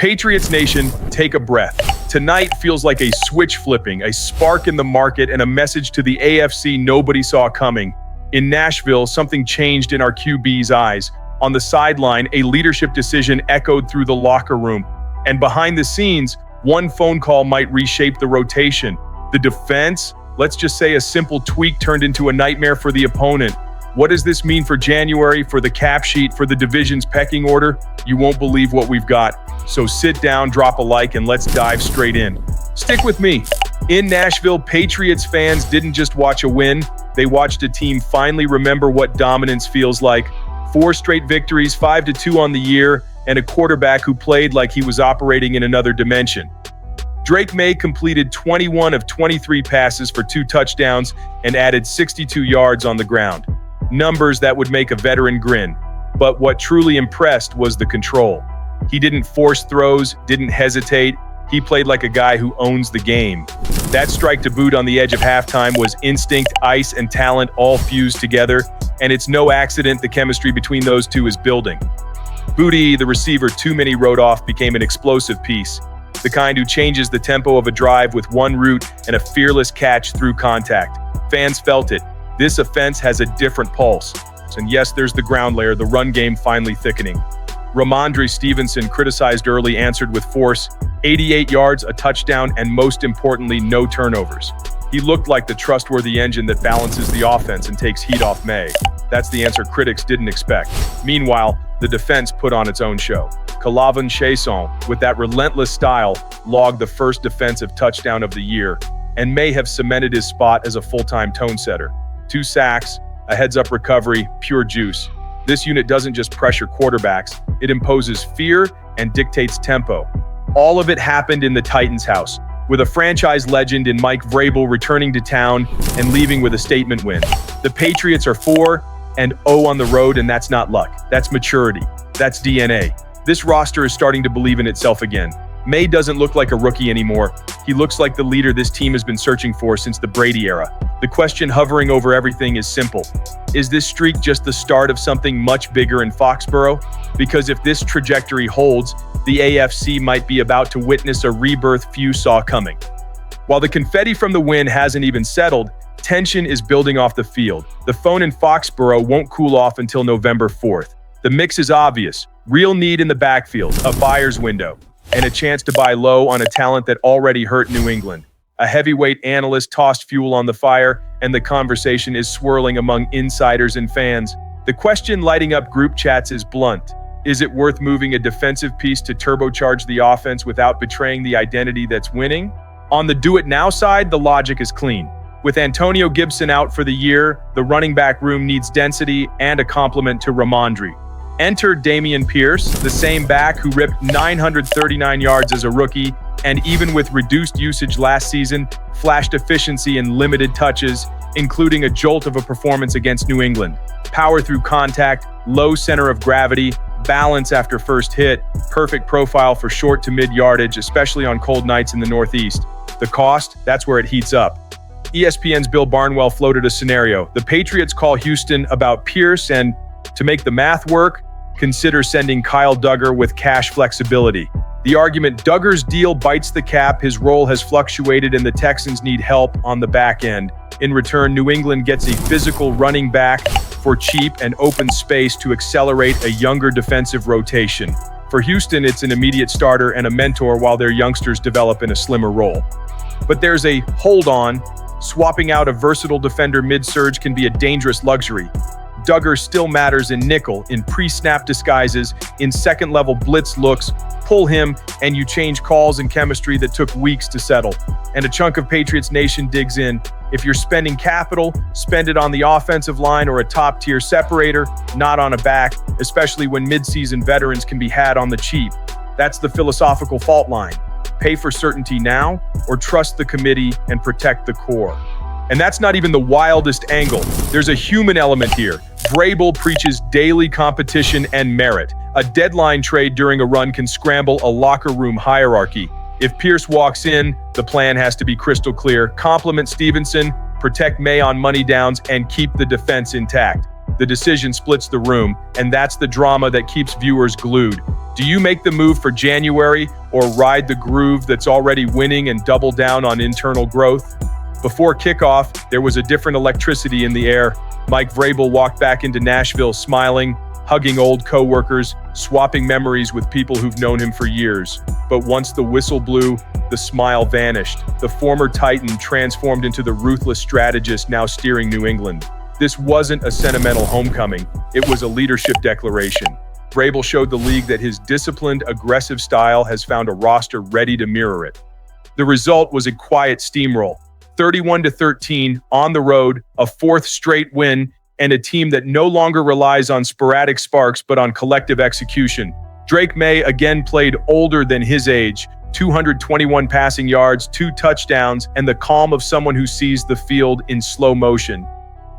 Patriots Nation, take a breath. Tonight feels like a switch flipping, a spark in the market, and a message to the AFC nobody saw coming. In Nashville, something changed in our QB's eyes. On the sideline, a leadership decision echoed through the locker room. And behind the scenes, one phone call might reshape the rotation. The defense? Let's just say a simple tweak turned into a nightmare for the opponent. What does this mean for January, for the cap sheet, for the division's pecking order? You won't believe what we've got. So sit down, drop a like, and let's dive straight in. Stick with me. In Nashville, Patriots fans didn't just watch a win, they watched a team finally remember what dominance feels like. 4 straight victories, 5-2 on the year, and a quarterback who played like he was operating in another dimension. Drake May completed 21 of 23 passes for 2 touchdowns and added 62 yards on the ground. Numbers that would make a veteran grin. But what truly impressed was the control. He didn't force throws, didn't hesitate. He played like a guy who owns the game. That strike to boot on the edge of halftime was instinct, ice, and talent all fused together, and it's no accident the chemistry between those two is building. Booty, the receiver too many wrote off, became an explosive piece. The kind who changes the tempo of a drive with one route and a fearless catch through contact. Fans felt it. This offense has a different pulse. And yes, there's the ground layer, the run game finally thickening. Ramondre Stevenson, criticized early, answered with force. 88 yards, a touchdown, and most importantly, no turnovers. He looked like the trustworthy engine that balances the offense and takes heat off May. That's the answer critics didn't expect. Meanwhile, the defense put on its own show. Calavon Chaisson, with that relentless style, logged the first defensive touchdown of the year and may have cemented his spot as a full-time tone setter. 2 sacks, a heads-up recovery, pure juice. This unit doesn't just pressure quarterbacks, it imposes fear and dictates tempo. All of it happened in the Titans' house, with a franchise legend in Mike Vrabel returning to town and leaving with a statement win. The Patriots are 4-0 on the road, and that's not luck. That's maturity. That's DNA. This roster is starting to believe in itself again. May doesn't look like a rookie anymore. He looks like the leader this team has been searching for since the Brady era. The question hovering over everything is simple. Is this streak just the start of something much bigger in Foxborough? Because if this trajectory holds, the AFC might be about to witness a rebirth few saw coming. While the confetti from the win hasn't even settled, tension is building off the field. The phone in Foxborough won't cool off until November 4th. The mix is obvious. Real need in the backfield, a buyer's window, and a chance to buy low on a talent that already hurt New England. A heavyweight analyst tossed fuel on the fire, and the conversation is swirling among insiders and fans. The question lighting up group chats is blunt. Is it worth moving a defensive piece to turbocharge the offense without betraying the identity that's winning? On the do-it-now side, the logic is clean. With Antonio Gibson out for the year, the running back room needs density and a complement to Ramondre. Enter Dameon Pierce, the same back who ripped 939 yards as a rookie, and even with reduced usage last season, flashed efficiency in limited touches, including a jolt of a performance against New England. Power through contact, low center of gravity, balance after first hit, perfect profile for short to mid yardage, especially on cold nights in the Northeast. The cost, that's where it heats up. ESPN's Bill Barnwell floated a scenario. The Patriots call Houston about Pierce, and to make the math work, consider sending Kyle Duggar with cash flexibility. The argument, Duggar's deal bites the cap, his role has fluctuated, and the Texans need help on the back end. In return, New England gets a physical running back for cheap and open space to accelerate a younger defensive rotation. For Houston, it's an immediate starter and a mentor while their youngsters develop in a slimmer role. But there's a hold on. Swapping out a versatile defender mid-surge can be a dangerous luxury. Duggar still matters in nickel, in pre-snap disguises, in second-level blitz looks. Pull him, and you change calls and chemistry that took weeks to settle. And a chunk of Patriots Nation digs in. If you're spending capital, spend it on the offensive line or a top-tier separator, not on a back, especially when mid-season veterans can be had on the cheap. That's the philosophical fault line. Pay for certainty now, or trust the committee and protect the core. And that's not even the wildest angle. There's a human element here. Vrabel preaches daily competition and merit. A deadline trade during a run can scramble a locker room hierarchy. If Pierce walks in, the plan has to be crystal clear. Compliment Stevenson, protect May on money downs, and keep the defense intact. The decision splits the room, and that's the drama that keeps viewers glued. Do you make the move for January or ride the groove that's already winning and double down on internal growth? Before kickoff, there was a different electricity in the air. Mike Vrabel walked back into Nashville smiling, hugging old co-workers, swapping memories with people who've known him for years. But once the whistle blew, the smile vanished. The former Titan transformed into the ruthless strategist now steering New England. This wasn't a sentimental homecoming, it was a leadership declaration. Vrabel showed the league that his disciplined, aggressive style has found a roster ready to mirror it. The result was a quiet steamroll. 31-13 on the road, a fourth straight win, and a team that no longer relies on sporadic sparks but on collective execution. Drake May again played older than his age, 221 passing yards, 2 touchdowns, and the calm of someone who sees the field in slow motion.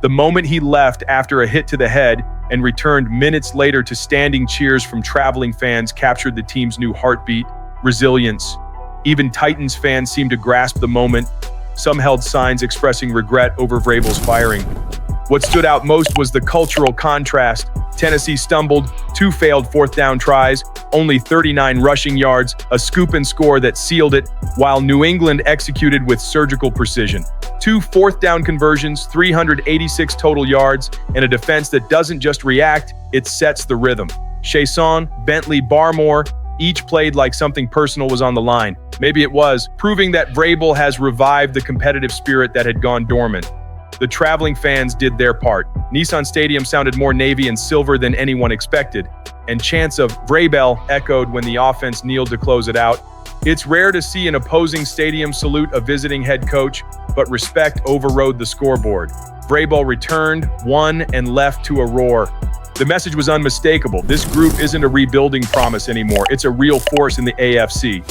The moment he left after a hit to the head and returned minutes later to standing cheers from traveling fans captured the team's new heartbeat, resilience. Even Titans fans seemed to grasp the moment. Some held signs expressing regret over Vrabel's firing. What stood out most was the cultural contrast. Tennessee stumbled, 2 failed fourth down tries, only 39 rushing yards, a scoop and score that sealed it, while New England executed with surgical precision. 2 fourth down conversions, 386 total yards, and a defense that doesn't just react, it sets the rhythm. Chason, Bentley, Barmore, each played like something personal was on the line. Maybe it was, proving that Vrabel has revived the competitive spirit that had gone dormant. The traveling fans did their part. Nissan Stadium sounded more navy and silver than anyone expected, and chants of Vrabel echoed when the offense kneeled to close it out. It's rare to see an opposing stadium salute a visiting head coach, but respect overrode the scoreboard. Vrabel returned, won, and left to a roar. The message was unmistakable. This group isn't a rebuilding promise anymore. It's a real force in the AFC.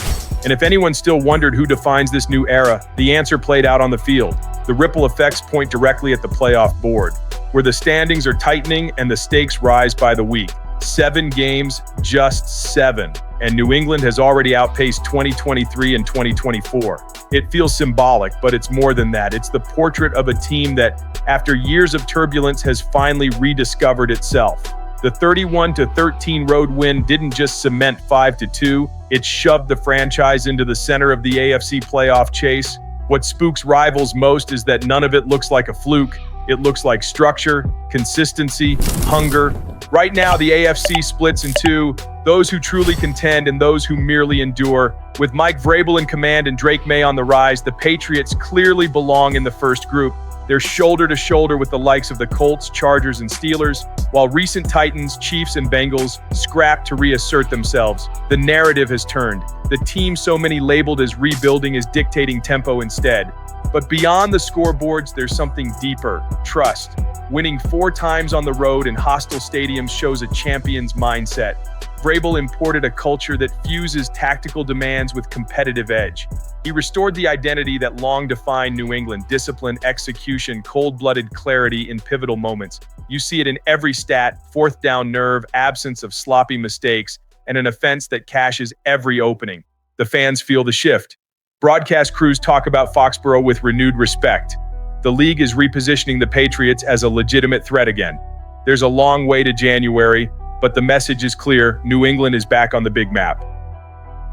And if anyone still wondered who defines this new era, the answer played out on the field. The ripple effects point directly at the playoff board, where the standings are tightening and the stakes rise by the week. 7 games, just 7. And New England has already outpaced 2023 and 2024. It feels symbolic, but it's more than that. It's the portrait of a team that, after years of turbulence, has finally rediscovered itself. The 31-13 road win didn't just cement 5-2, it shoved the franchise into the center of the AFC playoff chase. What spooks rivals most is that none of it looks like a fluke. It looks like structure, consistency, hunger. Right now, the AFC splits in 2, those who truly contend and those who merely endure. With Mike Vrabel in command and Drake May on the rise, the Patriots clearly belong in the first group. They're shoulder to shoulder with the likes of the Colts, Chargers, and Steelers, while recent Titans, Chiefs, and Bengals scrap to reassert themselves. The narrative has turned. The team so many labeled as rebuilding is dictating tempo instead. But beyond the scoreboards, there's something deeper: trust. Winning 4 times on the road in hostile stadiums shows a champion's mindset. Vrabel imported a culture that fuses tactical demands with competitive edge. He restored the identity that long defined New England: discipline, execution, cold-blooded clarity in pivotal moments. You see it in every stat: fourth down nerve, absence of sloppy mistakes, and an offense that cashes every opening. The fans feel the shift. Broadcast crews talk about Foxborough with renewed respect. The league is repositioning the Patriots as a legitimate threat again. There's a long way to January, but the message is clear: New England is back on the big map.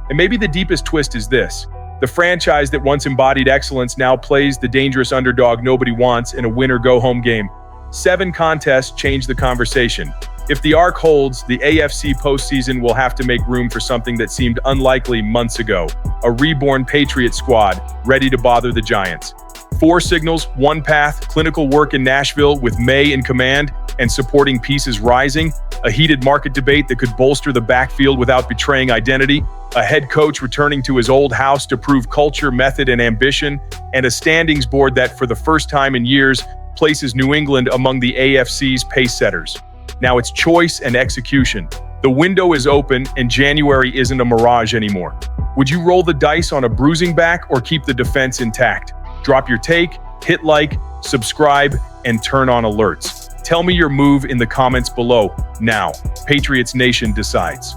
And maybe the deepest twist is this: the franchise that once embodied excellence now plays the dangerous underdog nobody wants in a win-or-go-home game. 7 contests change the conversation. If the arc holds, the AFC postseason will have to make room for something that seemed unlikely months ago: a reborn Patriot squad ready to bother the Giants. 4 signals, 1 path, clinical work in Nashville with May in command and supporting pieces rising, a heated market debate that could bolster the backfield without betraying identity, a head coach returning to his old house to prove culture, method, and ambition, and a standings board that, for the first time in years, places New England among the AFC's pace setters. Now it's choice and execution. The window is open, and January isn't a mirage anymore. Would you roll the dice on a bruising back or keep the defense intact? Drop your take, hit like, subscribe, and turn on alerts. Tell me your move in the comments below. Now, Patriots Nation decides.